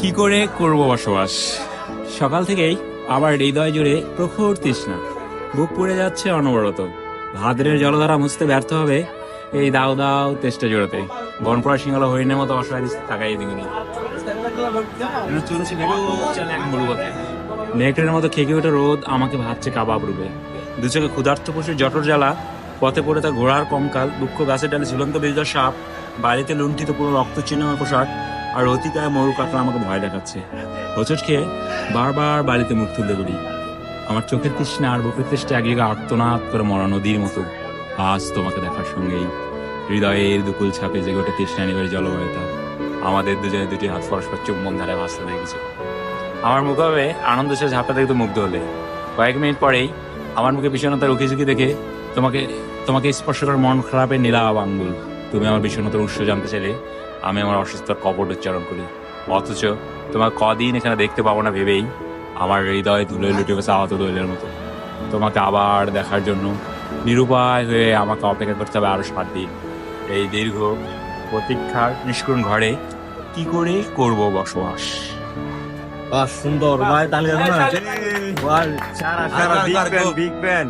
কি করে করব বসবাস? সকাল থেকেই আবার হৃদয় জুড়ে প্রখর তৃষ্ণা, বুক পুড়ে যাচ্ছে অনবরত। ভাদ্রের জলধারা মুছতে ব্যর্থ হবে এই দাও দাও তেষ্টা জোড়াতে। বনপড়া সিংহলা হরিণের মতো অসহায় তাকাই দিকে নেকড়ের মতো খেকে ওঠে রোদ আমাকে ভাবছে কাবাব রূপে। দু চোখে ক্ষুধার্ত পশুর জঠর জ্বালা, পথে পড়ে তার ঘোড়ার কঙ্কাল, দুঃখ গাছের ডালে ঝুলন্ত বিজয় সাপ, বাড়িতে লুণ্ঠিত পুরো রক্ত চিহ্নময় পোশাক, আর অতিকায় মরু কাকড়া আমাকে ভয় দেখাচ্ছে। হোঁচট খেয়ে বারবার বাড়িতে মুখ তুলতে বলি। আমার চোখের তৃষ্ণা আর বুকের তৃষ্ণা এক জায়গায় আর্তনাদ করে মরা নদীর মতো। আজ তোমাকে দেখার সঙ্গেই হৃদয়ের দুকুল ছাপে জেগে ওঠে তৃষ্ণা নিবের জলবায়ুতা। আমাদের দুজনে দুটি হাত পরস্পর চুম্বন ধারে ভাসতে দেখেছে। আমার মুখে আনন্দ সে ঝাপটা দেখতে মুগ্ধ হলে। কয়েক মিনিট পরেই আমার মুখে বিষণ্ণতার উকিঝুঁকি দেখে তোমাকে স্পর্শ করে মন খারাপের নীলাভ আঙ্গুল। তুমি আমার বিষণ্ণতার উৎস জানতে চাইলে আমি আমার অসুস্থতার কপট উচ্চারণ করি। অথচ তোমার কদিন এখানে দেখতে পাবো না ভেবেই আমার হৃদয় ধুলে লুটে গেছে আহত দৈলের মতো। তোমাকে আবার দেখার জন্য নিরুপায় হয়ে আমাকে অপেক্ষা করতে হবে আরো 7 দিন। এই দীর্ঘ প্রতীক্ষার নিষ্করুণ ঘরে কি করে করব বসবাস? সুন্দর ভাই, তাহলে বিগ ব্যান